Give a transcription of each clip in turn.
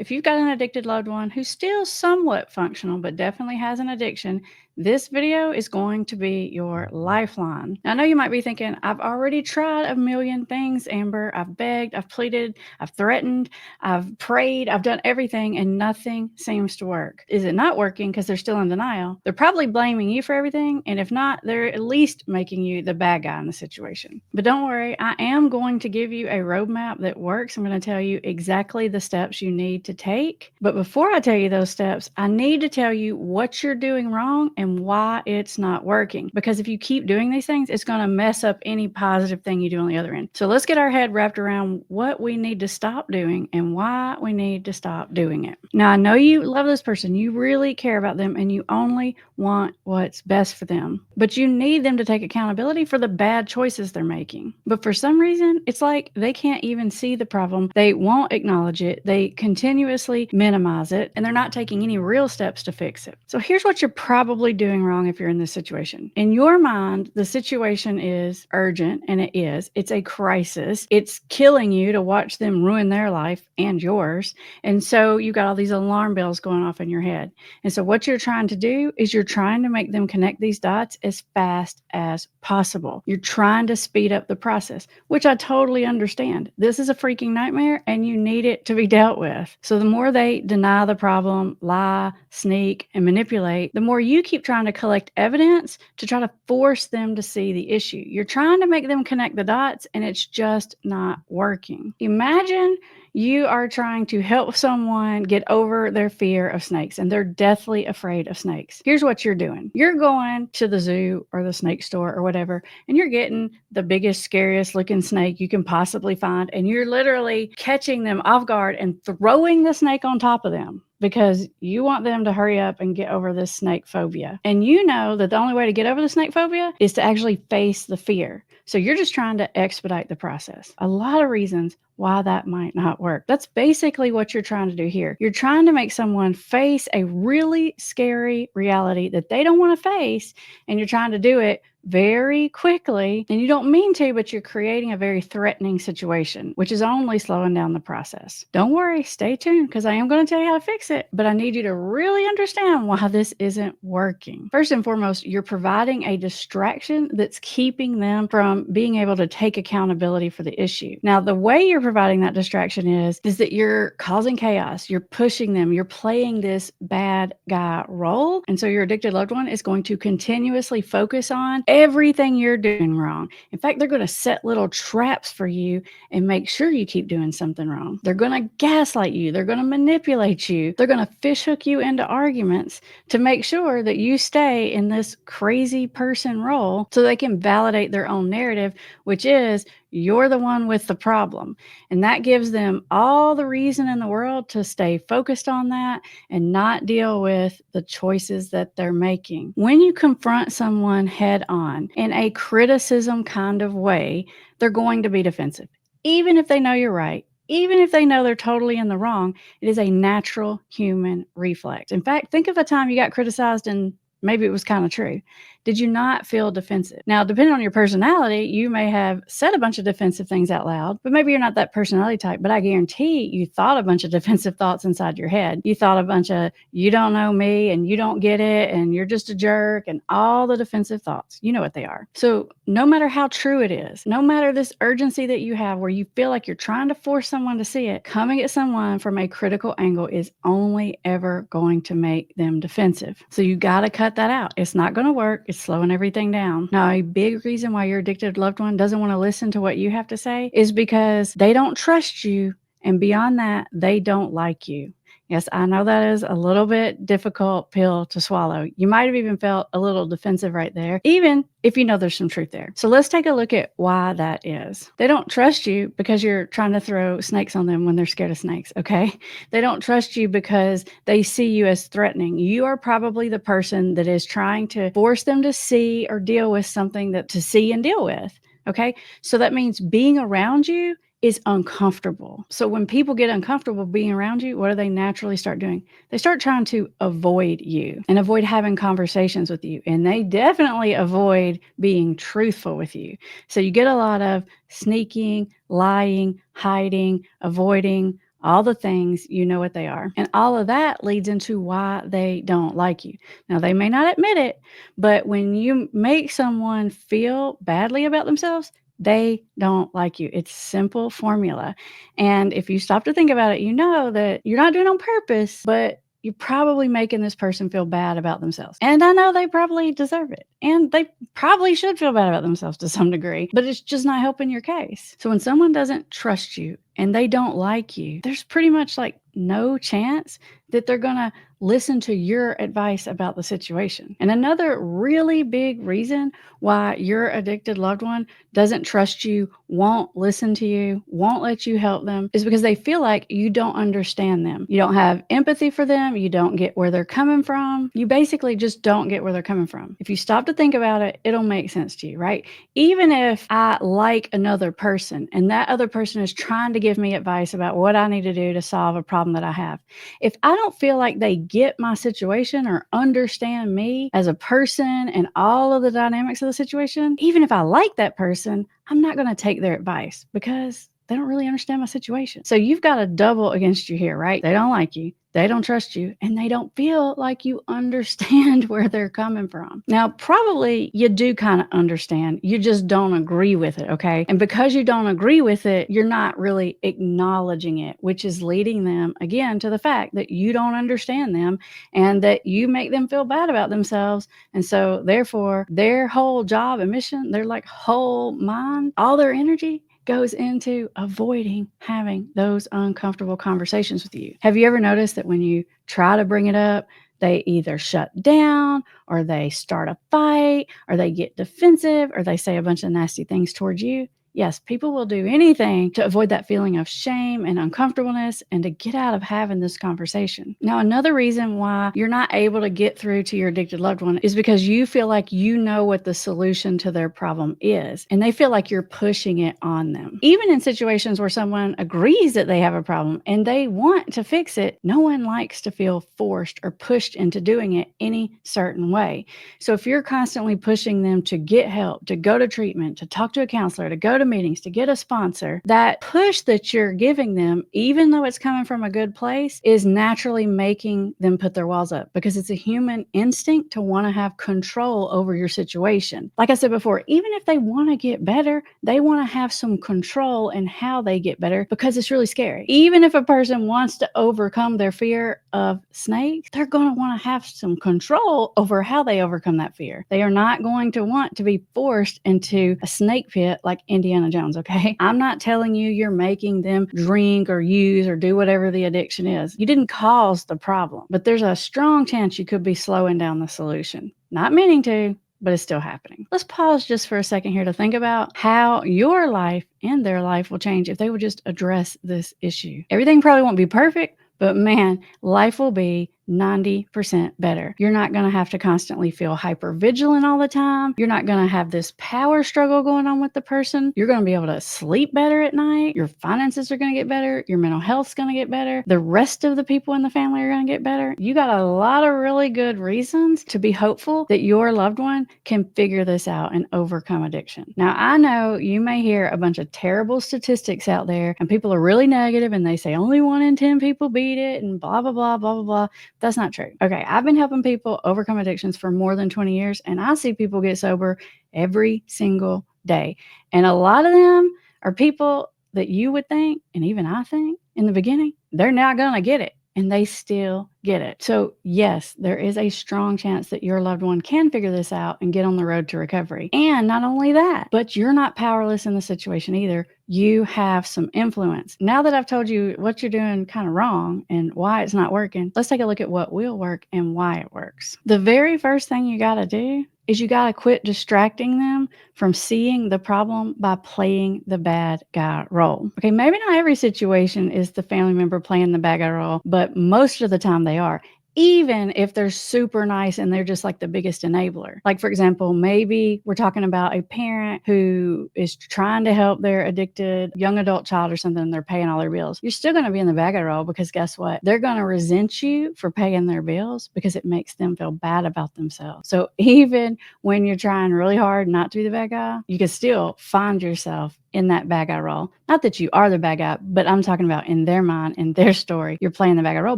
If you've got an addicted loved one who's still somewhat functional, but definitely has an addiction, this video is going to be your lifeline. Now, I know you might be thinking, I've already tried a million things, Amber. I've begged, I've pleaded, I've threatened, I've prayed, I've done everything, and nothing seems to work. Is it not working because they're still in denial? They're probably blaming you for everything, and if not, they're at least making you the bad guy in the situation. But don't worry, I am going to give you a roadmap that works. I'm going to tell you exactly the steps you need to take. But before I tell you those steps, I need to tell you what you're doing wrong and why it's not working. Because if you keep doing these things, it's going to mess up any positive thing you do on the other end. So let's get our head wrapped around what we need to stop doing and why we need to stop doing it. Now, I know you love this person. You really care about them and you only want what's best for them. But you need them to take accountability for the bad choices they're making. But for some reason, it's like they can't even see the problem. They won't acknowledge it. They continuously minimize it, and they're not taking any real steps to fix it. So here's what you're probably doing wrong if you're in this situation. In your mind, the situation is urgent, and it is. It's a crisis. It's killing you to watch them ruin their life and yours. And so you got all these alarm bells going off in your head. And so what you're trying to do is you're trying to make them connect these dots as fast as possible. You're trying to speed up the process, which I totally understand. This is a freaking nightmare and you need it to be dealt with. So the more they deny the problem, lie, sneak, and manipulate, the more you keep trying to collect evidence to try to force them to see the issue. You're trying to make them connect the dots and it's just not working. Imagine you are trying to help someone get over their fear of snakes and they're deathly afraid of snakes. Here's what you're doing. You're going to the zoo or the snake store or whatever, and you're getting the biggest, scariest looking snake you can possibly find, and you're literally catching them off guard and throwing the snake on top of them because you want them to hurry up and get over this snake phobia. And you know that the only way to get over the snake phobia is to actually face the fear. So you're just trying to expedite the process. A lot of reasons why that might not work. That's basically what you're trying to do here. You're trying to make someone face a really scary reality that they don't want to face, and you're trying to do it very quickly, and you don't mean to, but you're creating a very threatening situation, which is only slowing down the process. Don't worry, stay tuned, because I am going to tell you how to fix it, but I need you to really understand why this isn't working. First and foremost, you're providing a distraction that's keeping them from being able to take accountability for the issue. Now, the way you're providing that distraction is that you're causing chaos, you're pushing them, you're playing this bad guy role, and so your addicted loved one is going to continuously focus on everything you're doing wrong. In fact, they're going to set little traps for you and make sure you keep doing something wrong. They're going to gaslight you. They're going to manipulate you. They're going to fishhook you into arguments to make sure that you stay in this crazy person role so they can validate their own narrative, which is you're the one with the problem. And that gives them all the reason in the world to stay focused on that and not deal with the choices that they're making. When you confront someone head on in a criticism kind of way, they're going to be defensive. Even if they know you're right, even if they know they're totally in the wrong, it is a natural human reflex. In fact, think of a time you got criticized and maybe it was kind of true. Did you not feel defensive? Now, depending on your personality, you may have said a bunch of defensive things out loud, but maybe you're not that personality type. But I guarantee you thought a bunch of defensive thoughts inside your head. You thought a bunch of, you don't know me and you don't get it and you're just a jerk and all the defensive thoughts. You know what they are. So no matter how true it is, no matter this urgency that you have where you feel like you're trying to force someone to see it, coming at someone from a critical angle is only ever going to make them defensive. So you got to cut that out. It's not going to work. It's slowing everything down. Now, a big reason why your addicted loved one doesn't want to listen to what you have to say is because they don't trust you. And beyond that, they don't like you. Yes, I know that is a little bit difficult pill to swallow. You might have even felt a little defensive right there, even if you know there's some truth there. So let's take a look at why that is. They don't trust you because you're trying to throw snakes on them when they're scared of snakes, okay? They don't trust you because they see you as threatening. You are probably the person that is trying to force them to see or deal with something that to see and deal with, okay? So that means being around you is uncomfortable. So when people get uncomfortable being around you, what do they naturally start doing? They start trying to avoid you and avoid having conversations with you. And they definitely avoid being truthful with you. So you get a lot of sneaking, lying, hiding, avoiding, all the things, you know what they are. And all of that leads into why they don't like you. Now, they may not admit it, but when you make someone feel badly about themselves, they don't like you. It's simple formula. And if you stop to think about it, you know that you're not doing it on purpose, but you're probably making this person feel bad about themselves. And I know they probably deserve it. And they probably should feel bad about themselves to some degree, but it's just not helping your case. So when someone doesn't trust you and they don't like you, there's pretty much like no chance that they're going to listen to your advice about the situation. And another really big reason why your addicted loved one doesn't trust you, won't listen to you, won't let you help them is because they feel like you don't understand them. You don't have empathy for them. You don't get where they're coming from. You basically just don't get where they're coming from. If you stop to think about it, it'll make sense to you, right? Even if I like another person and that other person is trying to give me advice about what I need to do to solve a problem that I have, if I don't feel like they get my situation or understand me as a person and all of the dynamics of the situation, even if I like that person, I'm not going to take their advice because they don't really understand my situation. So you've got a double against you here, right? They don't like you, they don't trust you, and they don't feel like you understand where they're coming from. Now, probably you do kind of understand, you just don't agree with it, okay? And because you don't agree with it, you're not really acknowledging it, which is leading them again to the fact that you don't understand them and that you make them feel bad about themselves. And so therefore, their whole job and mission, their like whole mind, all their energy goes into avoiding having those uncomfortable conversations with you. Have you ever noticed that when you try to bring it up, they either shut down or they start a fight or they get defensive or they say a bunch of nasty things towards you? Yes, people will do anything to avoid that feeling of shame and uncomfortableness and to get out of having this conversation. Now, another reason why you're not able to get through to your addicted loved one is because you feel like you know what the solution to their problem is, and they feel like you're pushing it on them. Even in situations where someone agrees that they have a problem and they want to fix it, no one likes to feel forced or pushed into doing it any certain way. So if you're constantly pushing them to get help, to go to treatment, to talk to a counselor, to go to meetings, to get a sponsor, that push that you're giving them, even though it's coming from a good place, is naturally making them put their walls up because it's a human instinct to want to have control over your situation. Like I said before, even if they want to get better, they want to have some control in how they get better because it's really scary. Even if a person wants to overcome their fear of snakes, they're going to want to have some control over how they overcome that fear. They are not going to want to be forced into a snake pit like Indiana Jones, okay? I'm not telling you you're making them drink or use or do whatever the addiction is. You didn't cause the problem, but there's a strong chance you could be slowing down the solution. Not meaning to, but it's still happening. Let's pause just for a second here to think about how your life and their life will change if they would just address this issue. Everything probably won't be perfect, but man, life will be 90% better. You're not going to have to constantly feel hyper vigilant all the time. You're not going to have this power struggle going on with the person. You're going to be able to sleep better at night. Your finances are going to get better. Your mental health's going to get better. The rest of the people in the family are going to get better. You got a lot of really good reasons to be hopeful that your loved one can figure this out and overcome addiction. Now, I know you may hear a bunch of terrible statistics out there and people are really negative and they say only 1 in 10 people beat it and blah, blah, blah, blah, blah, blah. That's not true. Okay, I've been helping people overcome addictions for more than 20 years, and I see people get sober every single day. And a lot of them are people that you would think, and even I think in the beginning, they're not going to get it. And they still get it. So yes, there is a strong chance that your loved one can figure this out and get on the road to recovery. And not only that, but you're not powerless in the situation either. You have some influence. Now that I've told you what you're doing kind of wrong and why it's not working, let's take a look at what will work and why it works. The very first thing you got to do is you got to quit distracting them from seeing the problem by playing the bad guy role. Okay, maybe not every situation is the family member playing the bad guy role, but most of the time they are. even if they're super nice and they're just like the biggest enabler. Like, for example, maybe we're talking about a parent who is trying to help their addicted young adult child or something, and they're paying all their bills. You're still going to be in the bag of roll because guess what? They're going to resent you for paying their bills because it makes them feel bad about themselves. So even when you're trying really hard not to be the bad guy, you can still find yourself in that bad guy role. Not that you are the bad guy, but I'm talking about in their mind, in their story, you're playing the bad guy role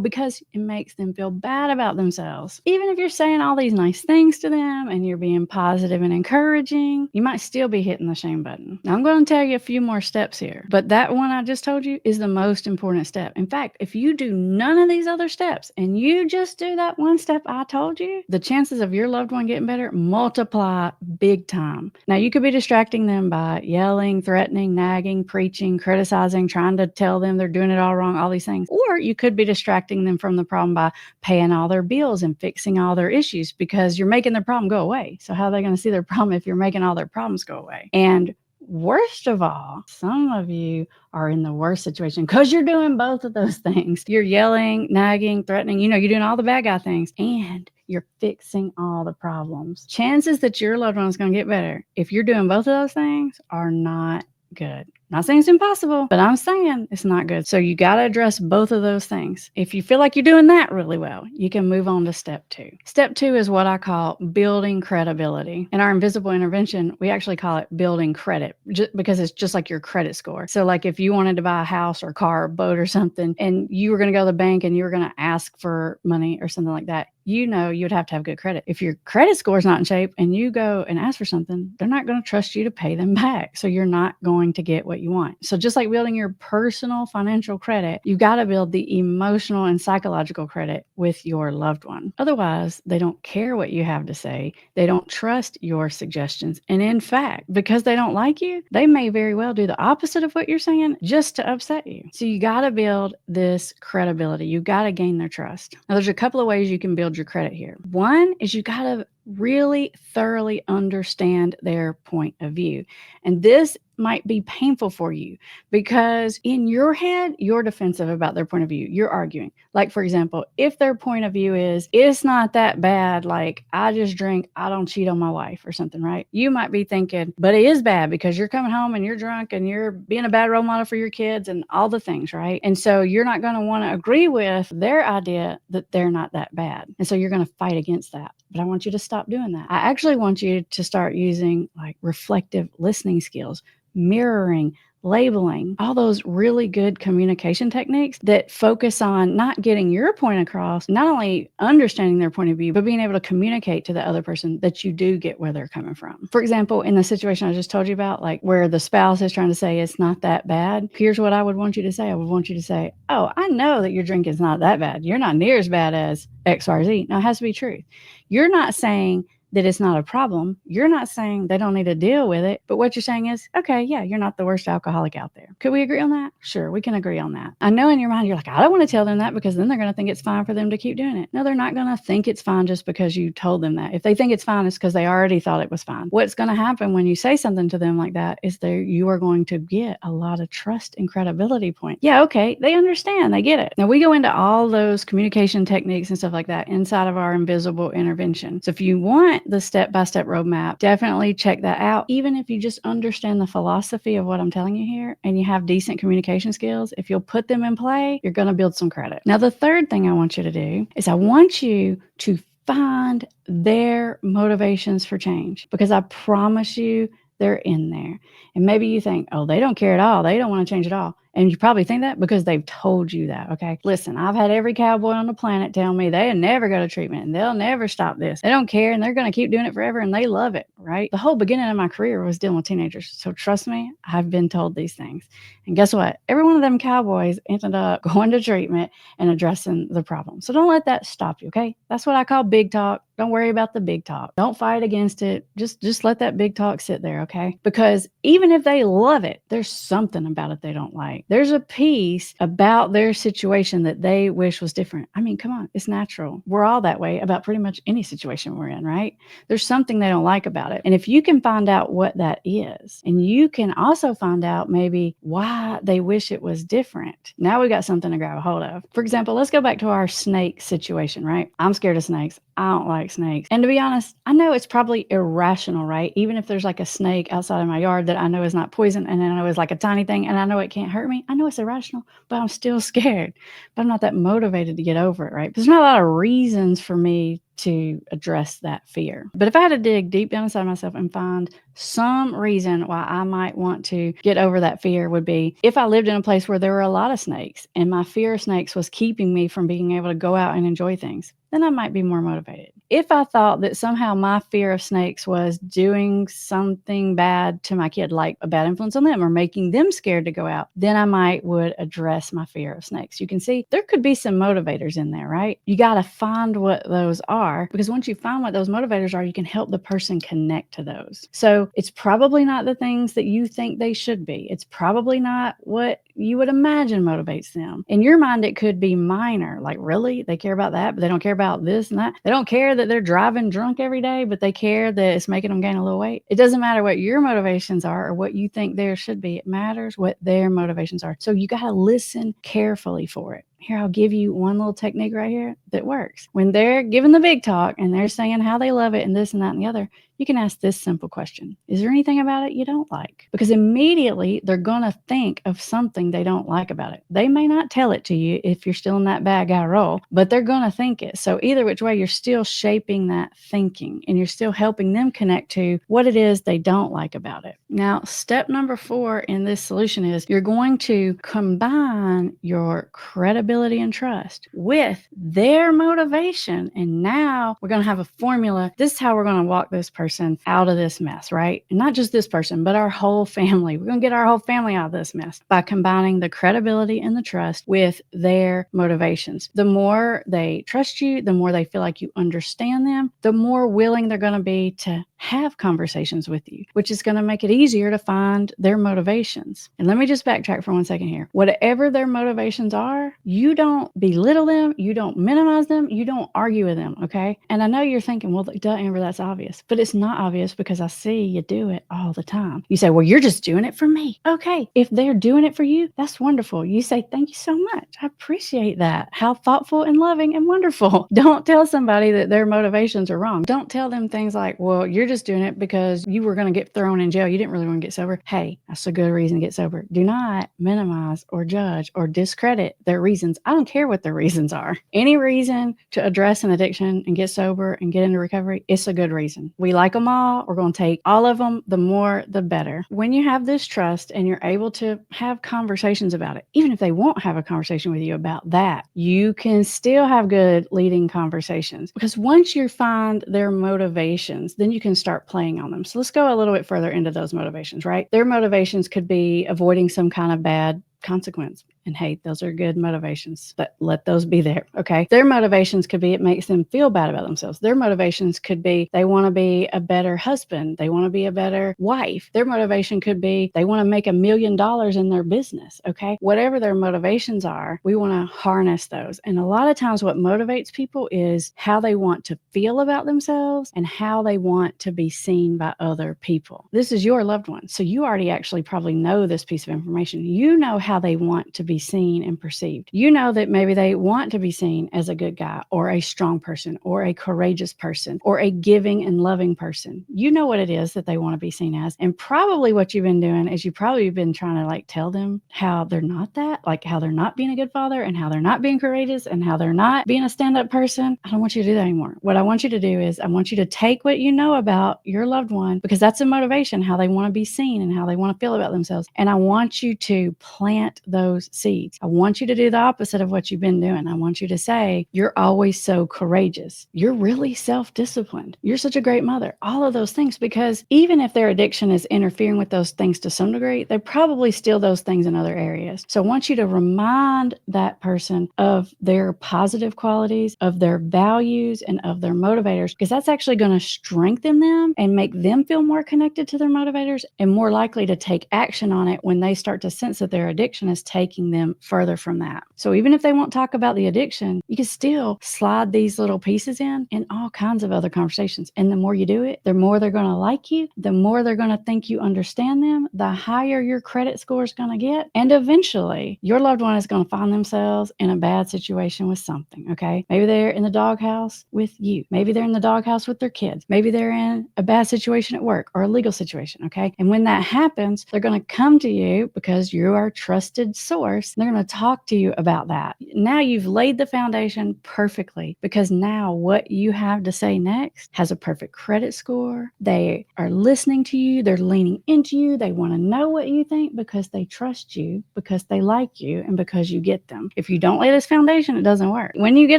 because it makes them feel bad about themselves. Even if you're saying all these nice things to them and you're being positive and encouraging, you might still be hitting the shame button. Now, I'm going to tell you a few more steps here, but that one I just told you is the most important step. In fact, if you do none of these other steps and you just do that one step I told you, the chances of your loved one getting better multiply big time. Now, you could be distracting them by yelling, threatening, nagging, preaching, criticizing, trying to tell them they're doing it all wrong, all these things. Or you could be distracting them from the problem by paying all their bills and fixing all their issues because you're making their problem go away. So how are they going to see their problem if you're making all their problems go away? And worst of all, some of you are in the worst situation because you're doing both of those things. You're yelling, nagging, threatening, you're doing all the bad guy things, and you're fixing all the problems. Chances that your loved one is going to get better if you're doing both of those things are not good. Not saying it's impossible, but I'm saying it's not good. So you got to address both of those things. If you feel like you're doing that really well, you can move on to step 2. Step 2 is what I call building credibility. In our invisible intervention, we actually call it building credit because it's just like your credit score. So like if you wanted to buy a house or car or boat or something, and you were going to go to the bank and you were going to ask for money or something like that, you'd have to have good credit. If your credit score is not in shape and you go and ask for something, they're not going to trust you to pay them back. So you're not going to get what you want. So just like building your personal financial credit, you've got to build the emotional and psychological credit with your loved one. Otherwise, they don't care what you have to say. They don't trust your suggestions. And in fact, because they don't like you, they may very well do the opposite of what you're saying just to upset you. So you got to build this credibility. You got to gain their trust. Now, there's a couple of ways you can build your credit here. One is you got to really thoroughly understand their point of view. And this might be painful for you because in your head, you're defensive about their point of view. You're arguing. Like, for example, if their point of view is, it's not that bad, like I just drink, I don't cheat on my wife or something, right? You might be thinking, but it is bad because you're coming home and you're drunk and you're being a bad role model for your kids and all the things, right? And so you're not going to want to agree with their idea that they're not that bad. And so you're going to fight against that. But I want you to stop doing that. I actually want you to start using like reflective listening skills, mirroring, labeling, all those really good communication techniques that focus on not getting your point across, not only understanding their point of view, but being able to communicate to the other person that you do get where they're coming from. For example, in the situation I just told you about, like where the spouse is trying to say it's not that bad, here's what I would want you to say. I would want you to say, oh, I know that your drink is not that bad. You're not near as bad as X, Y, Z. Now, it has to be truth. You're not saying that it's not a problem. You're not saying they don't need to deal with it. But what you're saying is, okay, yeah, you're not the worst alcoholic out there. Could we agree on that? Sure, we can agree on that. I know in your mind, you're like, I don't want to tell them that because then they're going to think it's fine for them to keep doing it. No, they're not going to think it's fine just because you told them that. If they think it's fine, it's because they already thought it was fine. What's going to happen when you say something to them like that is you are going to get a lot of trust and credibility points. Yeah, okay, they understand, they get it. Now, we go into all those communication techniques and stuff like that inside of our invisible intervention. So if you want the step-by-step roadmap, definitely check that out. Even if you just understand the philosophy of what I'm telling you here and you have decent communication skills, if you'll put them in play, you're going to build some credit. Now, the third thing I want you to do is I want you to find their motivations for change because I promise you they're in there. And maybe you think, oh, they don't care at all. They don't want to change at all. And you probably think that because they've told you that, okay? Listen, I've had every cowboy on the planet tell me they'll never go to treatment and they'll never stop this. They don't care and they're going to keep doing it forever and they love it, right? The whole beginning of my career was dealing with teenagers. So trust me, I've been told these things. And guess what? Every one of them cowboys ended up going to treatment and addressing the problem. So don't let that stop you, okay? That's what I call big talk. Don't worry about the big talk. Don't fight against it. Just let that big talk sit there, okay? Because even if they love it, there's something about it they don't like. like. There's a piece about their situation that they wish was different. I mean, come on, it's natural. We're all that way about pretty much any situation we're in, right? There's something they don't like about it. And if you can find out what that is, and you can also find out maybe why they wish it was different, now we got something to grab a hold of. For example, let's go back to our snake situation, right? I'm scared of snakes. I don't like snakes. And to be honest, I know it's probably irrational, right? Even if there's like a snake outside of my yard that I know is not poison and I know is like a tiny thing and I know it can't hurt me, I know it's irrational, but I'm still scared. But I'm not that motivated to get over it, right? There's not a lot of reasons for me to address that fear. But if I had to dig deep down inside myself and find some reason why I might want to get over that fear, would be if I lived in a place where there were a lot of snakes and my fear of snakes was keeping me from being able to go out and enjoy things, then I might be more motivated. If I thought that somehow my fear of snakes was doing something bad to my kid, like a bad influence on them or making them scared to go out, then I would address my fear of snakes. You can see there could be some motivators in there, right? You got to find what those are, because once you find what those motivators are, you can help the person connect to those. So it's probably not the things that you think they should be. It's probably not what you would imagine motivates them. In your mind, it could be minor, like, really? They care about that, but they don't care about this and that. They don't care that they're driving drunk every day, but they care that it's making them gain a little weight. It doesn't matter what your motivations are or what you think theirs should be. It matters what their motivations are. So you got to listen carefully for it. Here, I'll give you one little technique right here that works. When they're giving the big talk and they're saying how they love it and this and that and the other, you can ask this simple question. Is there anything about it you don't like? Because immediately they're going to think of something they don't like about it. They may not tell it to you if you're still in that bad guy role, but they're going to think it. So either which way, you're still shaping that thinking and you're still helping them connect to what it is they don't like about it. Now, step number 4 in this solution is you're going to combine your credibility and trust with their motivation. And now we're going to have a formula. This is how we're going to walk this person out of this mess, right? And not just this person, but our whole family. We're going to get our whole family out of this mess by combining the credibility and the trust with their motivations. The more they trust you, the more they feel like you understand them, the more willing they're going to be to have conversations with you, which is going to make it easier to find their motivations. And let me just backtrack for 1 second here. Whatever their motivations are, you don't belittle them, you don't minimize them, you don't argue with them, okay? And I know you're thinking, well, duh, Amber, that's obvious. But it's not obvious because I see you do it all the time. You say, well, you're just doing it for me. Okay, if they're doing it for you, that's wonderful. You say, thank you so much. I appreciate that. How thoughtful and loving and wonderful. Don't tell somebody that their motivations are wrong. Don't tell them things like, well, you're just doing it because you were going to get thrown in jail. You didn't really want to get sober. Hey, that's a good reason to get sober. Do not minimize or judge or discredit their reasons. I don't care what their reasons are. Any reason to address an addiction and get sober and get into recovery, it's a good reason. We like them all. We're going to take all of them. The more, the better. When you have this trust and you're able to have conversations about it, even if they won't have a conversation with you about that, you can still have good leading conversations, because once you find their motivations, then you can start playing on them. So let's go a little bit further into those motivations, right? Their motivations could be avoiding some kind of bad consequence. And hey, those are good motivations, but let those be there, okay? Their motivations could be it makes them feel bad about themselves. Their motivations could be they want to be a better husband. They want to be a better wife. Their motivation could be they want to make $1 million in their business, okay? Whatever their motivations are, we want to harness those. And a lot of times what motivates people is how they want to feel about themselves and how they want to be seen by other people. This is your loved one, so you already actually probably know this piece of information. You know how they want to be seen and perceived. You know that maybe they want to be seen as a good guy or a strong person or a courageous person or a giving and loving person. You know what it is that they want to be seen as. And probably what you've been doing is you probably been trying to like tell them how they're not that, like how they're not being a good father and how they're not being courageous and how they're not being a stand-up person. I don't want you to do that anymore. What I want you to do is I want you to take what you know about your loved one, because that's a motivation, how they want to be seen and how they want to feel about themselves. And I want you to plant those seeds. I want you to do the opposite of what you've been doing. I want you to say, you're always so courageous. You're really self-disciplined. You're such a great mother. All of those things, because even if their addiction is interfering with those things to some degree, they probably steal those things in other areas. So I want you to remind that person of their positive qualities, of their values, and of their motivators, because that's actually going to strengthen them and make them feel more connected to their motivators and more likely to take action on it when they start to sense that their addiction is taking them further from that. So even if they won't talk about the addiction, you can still slide these little pieces in all kinds of other conversations. And the more you do it, the more they're going to like you, the more they're going to think you understand them, the higher your credit score is going to get. And eventually your loved one is going to find themselves in a bad situation with something. Okay. Maybe they're in the doghouse with you. Maybe they're in the doghouse with their kids. Maybe they're in a bad situation at work or a legal situation. Okay. And when that happens, they're going to come to you because you are a trusted source. They're going to talk to you about that. Now you've laid the foundation perfectly, because now what you have to say next has a perfect credit score. They are listening to you. They're leaning into you. They want to know what you think because they trust you, because they like you, and because you get them. If you don't lay this foundation, it doesn't work. When you get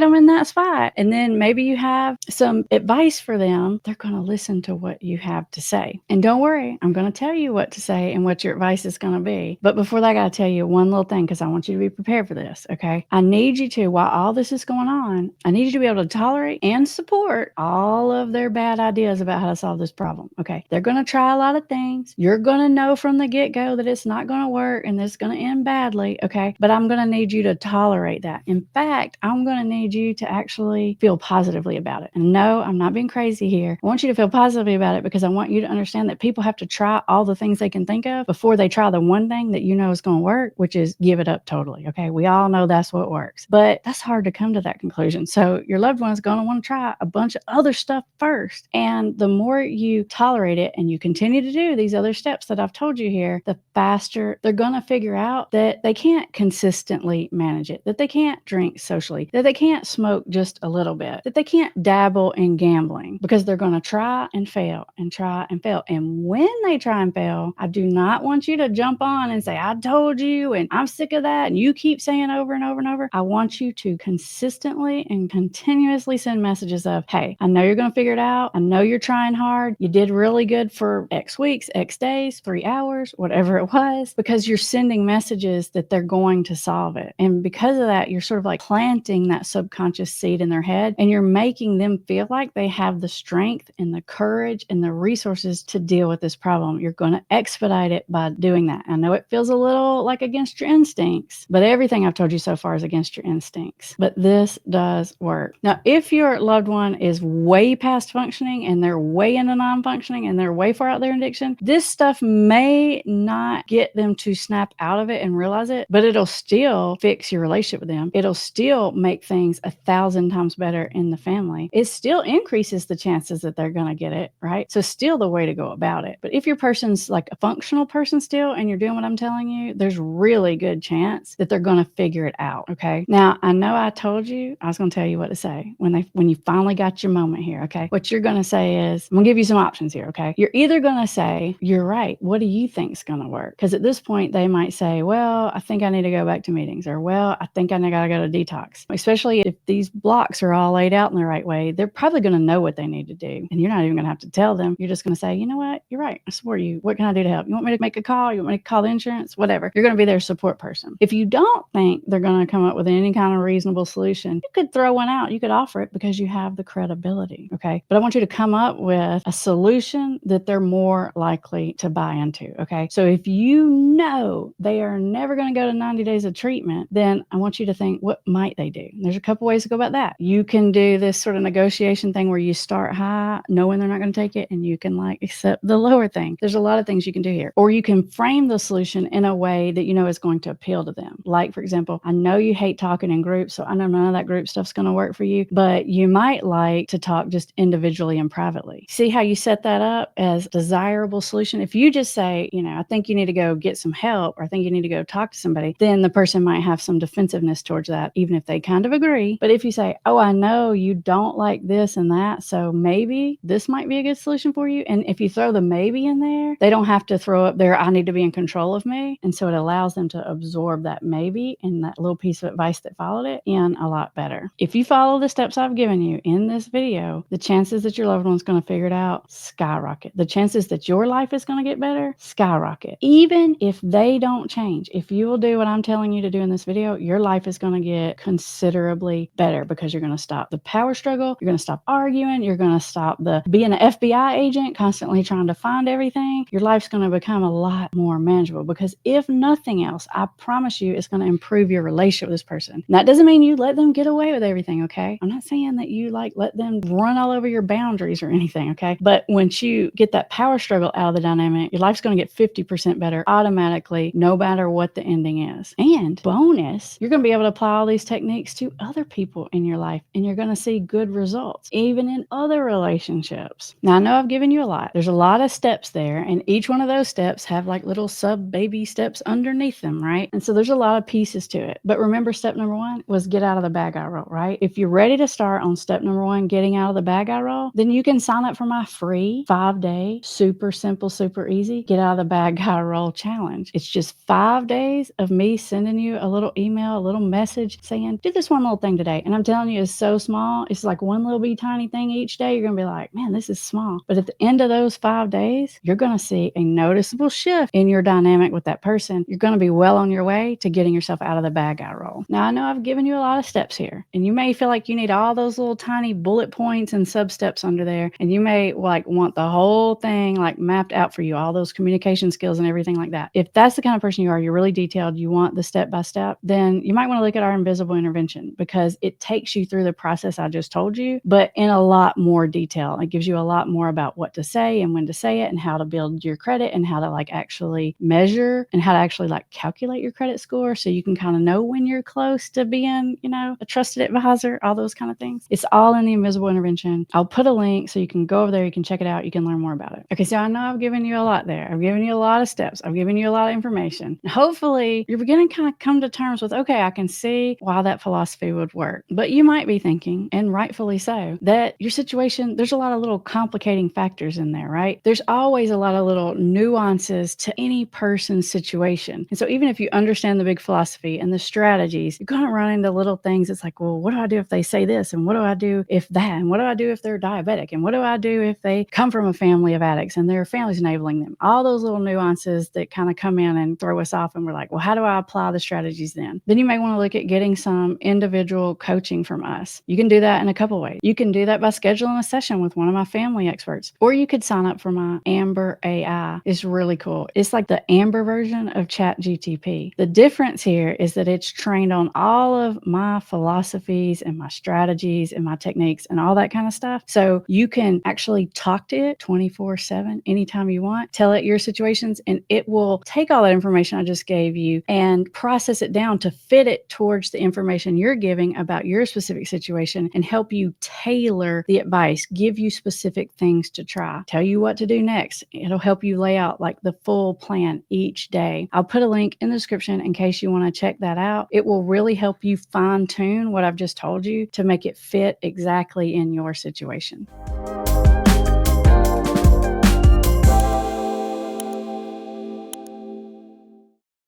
them in that spot, and then maybe you have some advice for them, they're going to listen to what you have to say. And don't worry, I'm going to tell you what to say and what your advice is going to be. But before that, I got to tell you one little thing, because I want you to be prepared for this. Okay. I need you to, while all this is going on, I need you to be able to tolerate and support all of their bad ideas about how to solve this problem. Okay. They're going to try a lot of things. You're going to know from the get-go that it's not going to work and it's going to end badly. Okay. But I'm going to need you to tolerate that. In fact, I'm going to need you to actually feel positively about it. And no, I'm not being crazy here. I want you to feel positively about it, because I want you to understand that people have to try all the things they can think of before they try the one thing that you know is going to work, which is give it up totally. Okay. We all know that's what works, but that's hard to come to that conclusion. So your loved one is going to want to try a bunch of other stuff first. And the more you tolerate it and you continue to do these other steps that I've told you here, the faster they're going to figure out that they can't consistently manage it, that they can't drink socially, that they can't smoke just a little bit, that they can't dabble in gambling, because they're going to try and fail and try and fail. And when they try and fail, I do not want you to jump on and say, I told you, and I'm sick of that, and you keep saying over and over and over. I want you to consistently and continuously send messages of, hey, I know you're going to figure it out. I know you're trying hard. You did really good for X weeks, X days, 3 hours, whatever it was, because you're sending messages that they're going to solve it. And because of that, you're sort of like planting that subconscious seed in their head, and you're making them feel like they have the strength and the courage and the resources to deal with this problem. You're going to expedite it by doing that. I know it feels a little like against your instincts, but everything I've told you so far is against your instincts. But this does work. Now, if your loved one is way past functioning and they're way into non-functioning and they're way far out there in addiction, this stuff may not get them to snap out of it and realize it, but it'll still fix your relationship with them. It'll still make things 1,000 times better in the family. It still increases the chances that they're going to get it, right? So still the way to go about it. But if your person's like a functional person still, and you're doing what I'm telling you, there's really good chance that they're going to figure it out. Okay. Now, I know I told you, I was going to tell you what to say when you finally got your moment here. Okay. What you're going to say is, I'm going to give you some options here. Okay. You're either going to say, you're right. What do you think is going to work? Because at this point they might say, well, I think I need to go back to meetings, or, well, I think I got to go to detox. Especially if these blocks are all laid out in the right way, they're probably going to know what they need to do. And you're not even going to have to tell them. You're just going to say, you know what? You're right. I support you. What can I do to help? You want me to make a call? You want me to call the insurance? Whatever. You're going to be their support person. If you don't think they're going to come up with any kind of reasonable solution, you could throw one out. You could offer it because you have the credibility. Okay. But I want you to come up with a solution that they're more likely to buy into. Okay. So if you know they are never going to go to 90 days of treatment, then I want you to think, what might they do? There's a couple ways to go about that. You can do this sort of negotiation thing where you start high, knowing they're not going to take it, and you can like accept the lower thing. There's a lot of things you can do here. Or you can frame the solution in a way that you know is going to appeal to them. Like, for example, I know you hate talking in groups, so I know none of that group stuff's going to work for you, but you might like to talk just individually and privately. See how you set that up as a desirable solution? If you just say, I think you need to go get some help, or I think you need to go talk to somebody, then the person might have some defensiveness towards that, even if they kind of agree. But if you say, oh, I know you don't like this and that, so maybe this might be a good solution for you. And if you throw the maybe in there, they don't have to throw up there, I need to be in control of me. And so it allows them to absorb absorb that maybe and that little piece of advice that followed it in a lot better. If you follow the steps I've given you in this video, the chances that your loved one's going to figure it out skyrocket. The chances that your life is going to get better skyrocket. Even if they don't change, if you will do what I'm telling you to do in this video, your life is going to get considerably better because you're going to stop the power struggle. You're going to stop arguing. You're going to stop the being an FBI agent, constantly trying to find everything. Your life's going to become a lot more manageable because if nothing else, I promise you it's going to improve your relationship with this person. And that doesn't mean you let them get away with everything, okay? I'm not saying that you like let them run all over your boundaries or anything, okay? But once you get that power struggle out of the dynamic, your life's going to get 50% better automatically, no matter what the ending is. And bonus, you're going to be able to apply all these techniques to other people in your life, and you're going to see good results, even in other relationships. Now, I know I've given you a lot. There's a lot of steps there, and each one of those steps have like little sub-baby steps underneath them, right? And so there's a lot of pieces to it. But remember, step number one was get out of the bad guy role, right? If you're ready to start on step number one, getting out of the bad guy role, then you can sign up for my free 5-day, super simple, super easy, get out of the bad guy role challenge. It's just 5 days of me sending you a little email, a little message saying, do this one little thing today. And I'm telling you, it's so small. It's like one little bitty tiny thing each day. You're going to be like, man, this is small. But at the end of those 5 days, you're going to see a noticeable shift in your dynamic with that person. You're going to be well on your way to getting yourself out of the bad guy role. Now, I know I've given you a lot of steps here, and you may feel like you need all those little tiny bullet points and sub steps under there. And you may like want the whole thing like mapped out for you, all those communication skills and everything like that. If that's the kind of person you are, you're really detailed, you want the step by step, then you might want to look at our invisible intervention because it takes you through the process I just told you, but in a lot more detail. It gives you a lot more about what to say and when to say it and how to build your credit and how to like actually measure and how to actually like calculate your credit score so you can kind of know when you're close to being, you know, a trusted advisor, all those kind of things. It's all in the invisible intervention. I'll put a link so you can go over there, you can check it out, you can learn more about it. Okay, so I know I've given you a lot there. I've given you a lot of steps. I've given you a lot of information. Hopefully, you're beginning to kind of come to terms with, okay, I can see why that philosophy would work. But you might be thinking, and rightfully so, that your situation, there's a lot of little complicating factors in there, right? There's always a lot of little nuances to any person's situation. And so even if you understand the big philosophy and the strategies, you're going to run into little things. It's like, well, what do I do if they say this? And what do I do if that? And what do I do if they're diabetic? And what do I do if they come from a family of addicts and their family's enabling them? All those little nuances that kind of come in and throw us off. And we're like, well, how do I apply the strategies then? Then you may want to look at getting some individual coaching from us. You can do that in a couple ways. You can do that by scheduling a session with one of my family experts, or you could sign up for my Amber AI. It's really cool. It's like the Amber version of ChatGTP. The difference here is that it's trained on all of my philosophies and my strategies and my techniques and all that kind of stuff. So you can actually talk to it 24/7 anytime you want, tell it your situations, and it will take all that information I just gave you and process it down to fit it towards the information you're giving about your specific situation and help you tailor the advice, give you specific things to try, tell you what to do next. It'll help you lay out like the full plan each day. I'll put a link in the description in case you want to check that out. It will really help you fine tune what I've just told you to make it fit exactly in your situation.